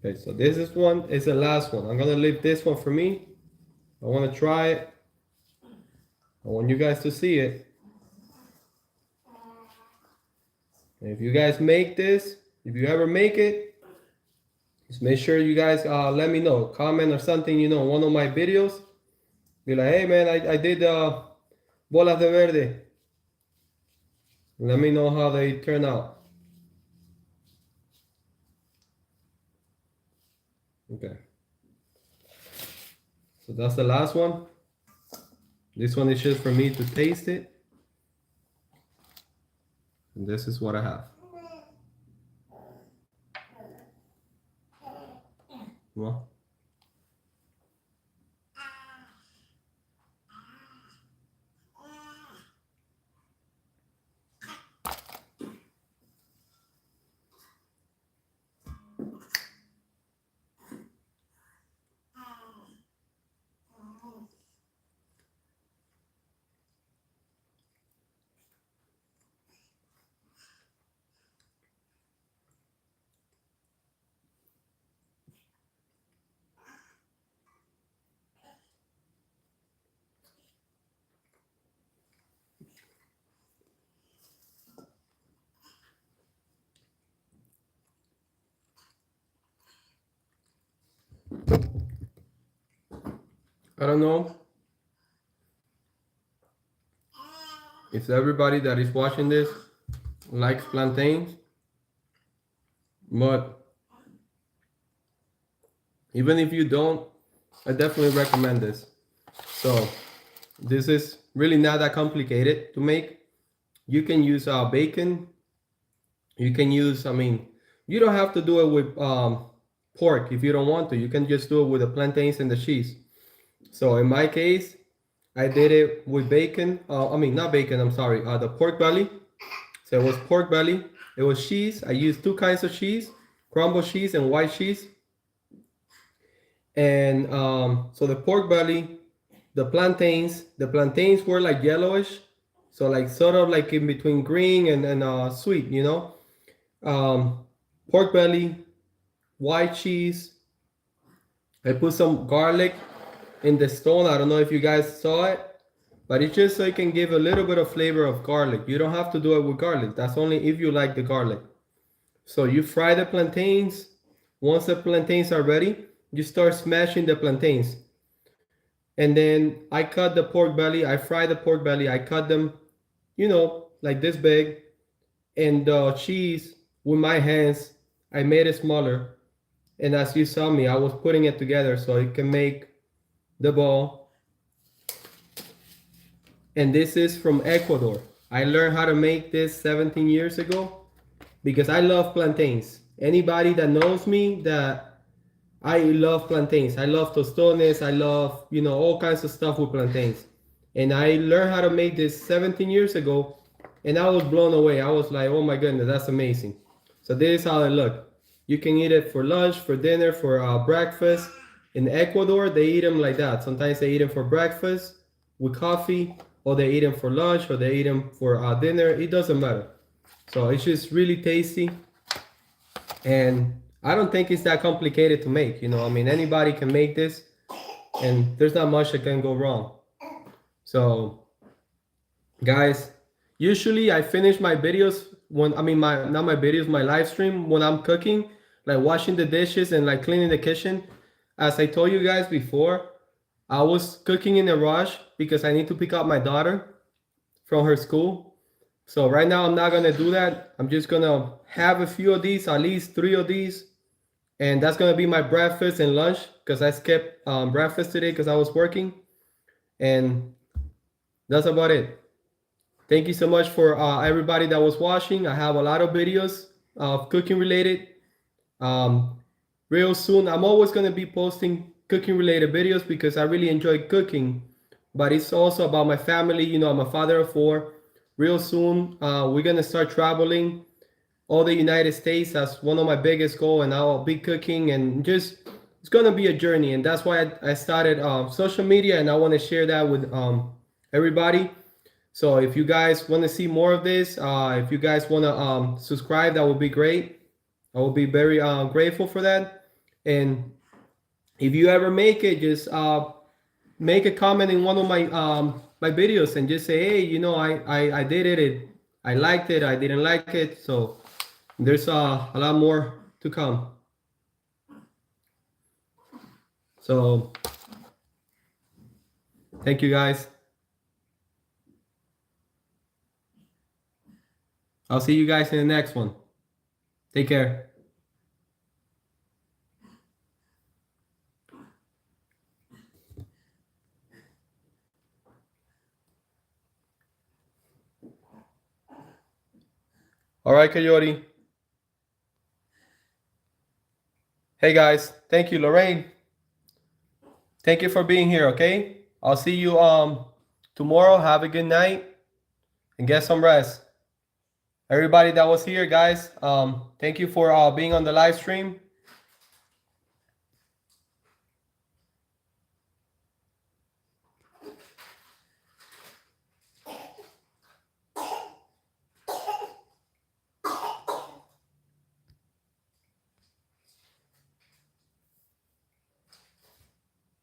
Okay, so this is the last one. I'm gonna leave this one for me. I want to try it. I want you guys to see it. And if you guys make this, if you ever make it, just make sure you guys let me know. Comment or something, you know, one of my videos. Be like, hey man, I did bolas de verde. Let me know how they turn out. Okay. So that's the last one. This one is just for me to taste it. And this is what I have. Well. I don't know if everybody that is watching this likes plantains, but even if you don't, I definitely recommend this. So this is really not that complicated to make. You can use bacon. You can use, I mean, you don't have to do it with pork if you don't want to. You can just do it with the plantains and the cheese. So in my case, I did it with bacon. I mean, not bacon, I'm sorry. The pork belly. So it was pork belly. It was cheese. I used 2 kinds of cheese, crumble cheese and white cheese. And so the pork belly, the plantains were like yellowish. So like sort of like in between green and sweet, you know. Pork belly, white cheese. I put some garlic in the stone. I don't know if you guys saw it, but it's just so it can give a little bit of flavor of garlic. You don't have to do it with garlic. That's only if you like the garlic. So you fry the plantains. Once the plantains are ready, you start smashing the plantains. And then I cut the pork belly. I fry the pork belly. I cut them, you know, like this big. And the cheese with my hands, I made it smaller. And as you saw me, I was putting it together so it can make the ball. And this is from Ecuador. I learned how to make this 17 years ago because I love plantains. Anybody that knows me, that I love plantains. I love tostones. I love, you know, all kinds of stuff with plantains. And I learned how to make this 17 years ago, and I was blown away. I was like, oh my goodness, that's amazing. So this is how it looked. You can eat it for lunch, for dinner, for breakfast. In Ecuador, they eat them like that. Sometimes they eat them for breakfast with coffee, or they eat them for lunch, or they eat them for dinner. It doesn't matter. So it's just really tasty. And I don't think it's that complicated to make. You know, I mean, anybody can make this, and there's not much that can go wrong. So, guys, usually I finish my videos when I mean my not my videos, my live stream when I'm cooking, like washing the dishes and like cleaning the kitchen. As I told you guys before, I was cooking in a rush because I need to pick up my daughter from her school. So right now I'm not gonna do that. I'm just gonna have a few of these, at least 3 of these, and that's gonna be my breakfast and lunch because I skipped breakfast today because I was working, and that's about it. Thank you so much for everybody that was watching. I have a lot of videos of cooking related. Um, Real soon, I'm always gonna be posting cooking related videos because I really enjoy cooking, but it's also about my family. You know, I'm a father of four. Real soon, we're gonna start traveling all the United States. That's one of my biggest goals, and I'll be cooking and just it's gonna be a journey, and that's why I started social media, and I want to share that with everybody. So if you guys want to see more of this, if you guys want to subscribe, that would be great. I will be very grateful for that. And if you ever make it, just make a comment in one of my videos and just say, hey, you know, I did it. I liked it. I didn't like it. So there's a lot more to come. So thank you guys. I'll see you guys in the next one. Take care. All right, Coyote. Hey guys, thank you, Lorraine. Thank you for being here. Okay, I'll see you tomorrow. Have a good night and get some rest. Everybody that was here, guys, thank you for being on the live stream.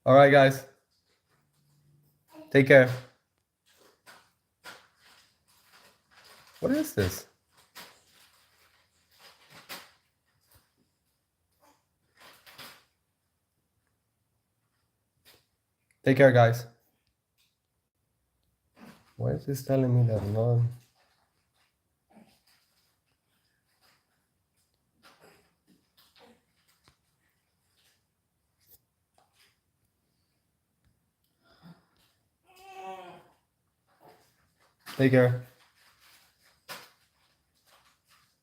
All right, guys. Take care. What is this? Take care, guys. Why is this telling me that no? Take care.